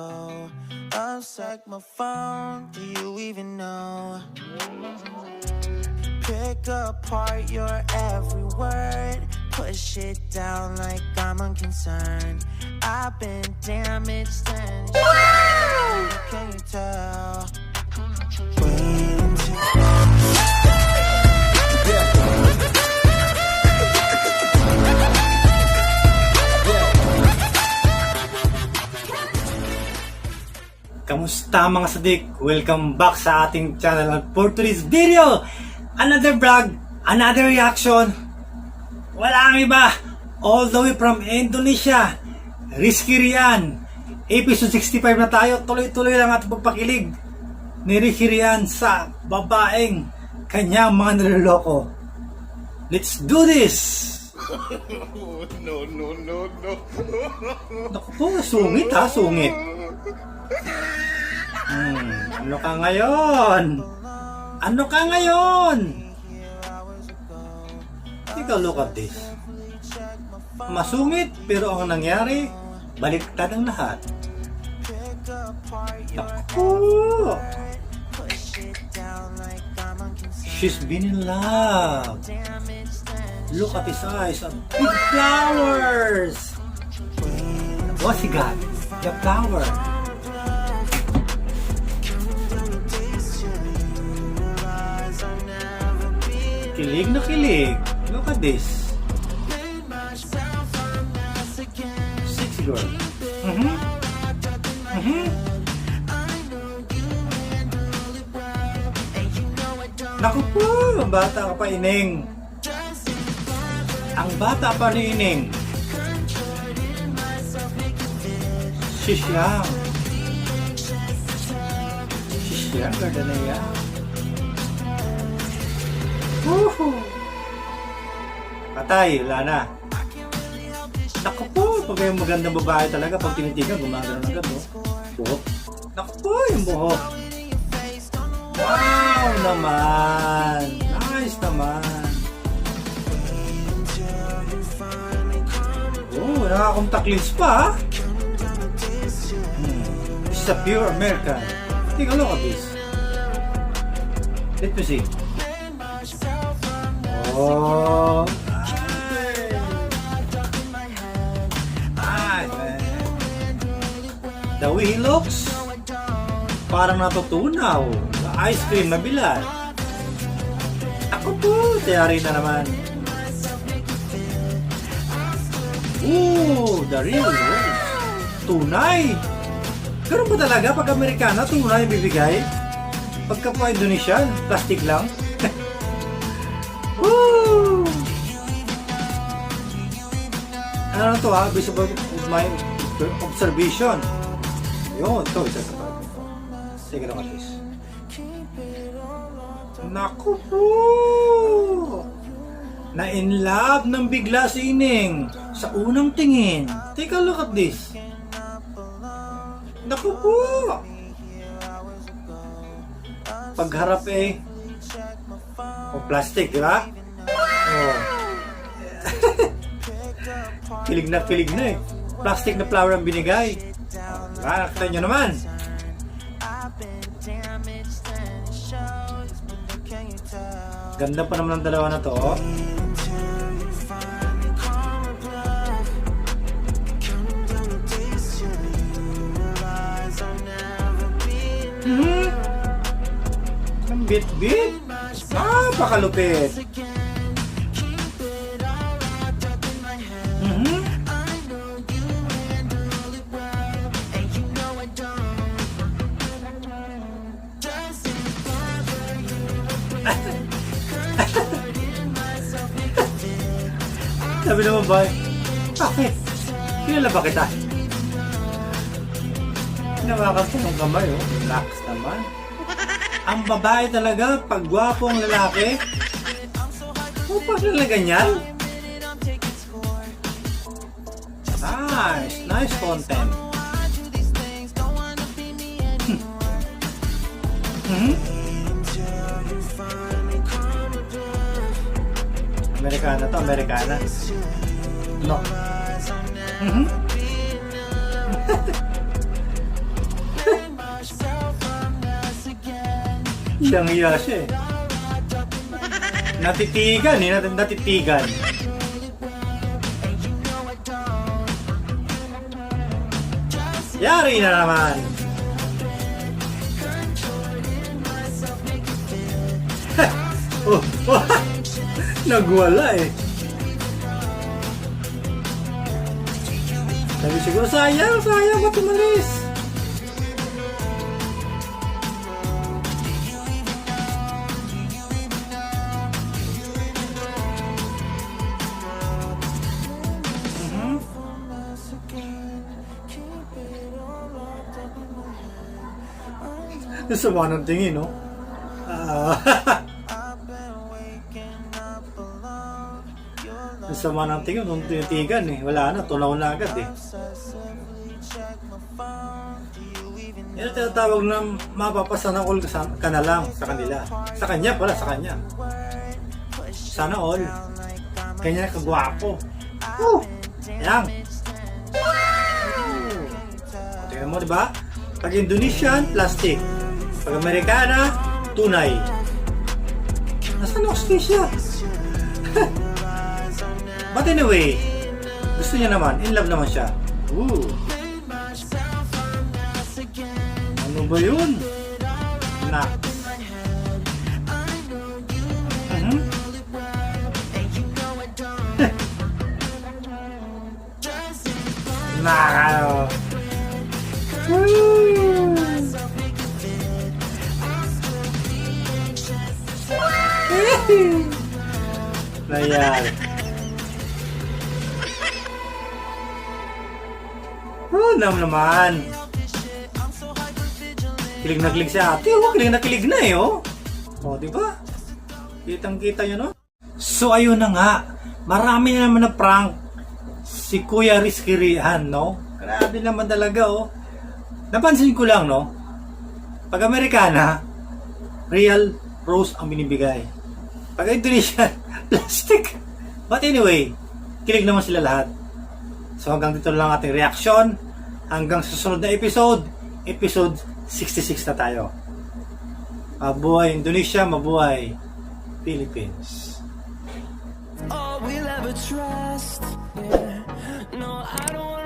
go. Unselect my phone, do you even know? Pick apart your every word, push it down like I'm unconcerned. I've been damaged and can you tell? Wait until Kamusta mga sadik? Welcome back sa ating channel. At for today's video, another vlog, another reaction. Wala ang iba, all the way from Indonesia, Rizky Rian. Episode 65 na tayo. Tuloy-tuloy lang at pagpakilig ni Rizky Rian sa babaeng kanyang mga niloloko. Let's do this! No. Naku po, sungit ha, sungit. Ano ka ngayon? Ano ka ngayon? Take a look at this. Masungit, pero ang nangyari, baliktad ang lahat. Naku! She's been in love. Look at his eyes, big flowers. What's he got? The flower. Kilig na kilig. Look at this. Sexy girl. Naku po, ang bata ka pa, Ining. Ang bata pa ni Ining. She's young. She's younger than I am. Woohoo! Patay, wala na. Naku po, pag yung magandang babae talaga, pag tinitigan, gumagano na agad, no? Buhok. Naku po, yung buhok. Wow naman! Nice naman! Oh, nakakontact lens pa, ha? This is a pure American. Take a look at this. Let me see. Oh, nice, man. The way he looks, parang natutunaw. Ice cream na bilad. Ako po, tiyari na naman. Ooh, the real rose. Tunay. Ganun ba talaga pag Amerikana, tunay bibigay? Pagka po Indonesian, plastic lang. Woo! Ano na to ha? Based on my observation. Yun, ito. Isa sa pag. Sige naman this. Naku po! Na-in love ng bigla si Ining sa unang tingin. Take a look at this. Naku po! Pagharap eh. O plastic, di ba? Oh. Kilig na eh. Plastic na flower ang binigay. Diba? Nakita nyo naman. Ganda pa naman ang dalawa na to. Oh. Ang bit-bit. Ah, pakalupit. Sabi naman ba, bakit? Kilala ba kita? Hinawakan ko ng kamay, oh. Relax naman. Ang babae talaga, pag gwapo ang lalaki, pag nila ganyan. Nice content. Amerikana to, Amerikana. No. Siyang hiya siya eh. Natitigan eh, natitigan. Yari na naman. Oh, oh, nagwala eh. Sabi siguro, sayang ba't umalis? Sama ng tingin, no? Sama ng tingin, nung tinitigan eh. Wala na, tunaw na agad eh. Yan ang tinatawag na mapapasana all ka na lang sa kanila. Sa kanya pala, sa kanya. Sana all. Kanya kagwapo. Yan. Tingnan mo, diba? Pag Indonesian, plastic. Pag Amerikana, tunay. Nasaan Australia? But anyway, gusto niya naman, in love naman siya. Ooh. Ano ba yun? Nak. Nakano. Nangyari. Naman. Kilig na kilig si ate. Kilig na kilig na eh, oh. Oh, di ba? Kitang-kita nyo, no? So, ayun na nga. Marami na naman na prank si Kuya Rizky Rihan, no? Grabe naman talaga, oh. Napansin ko lang, no? Pag Amerikana, real rose ang binibigay. Pag Indonesian, plastic. But anyway, kilig naman sila lahat. So hanggang dito lang ating reaction. Hanggang susunod na episode 66 na tayo. Mabuhay Indonesia, mabuhay Philippines. All we'll ever trust. Yeah. No, I don't wanna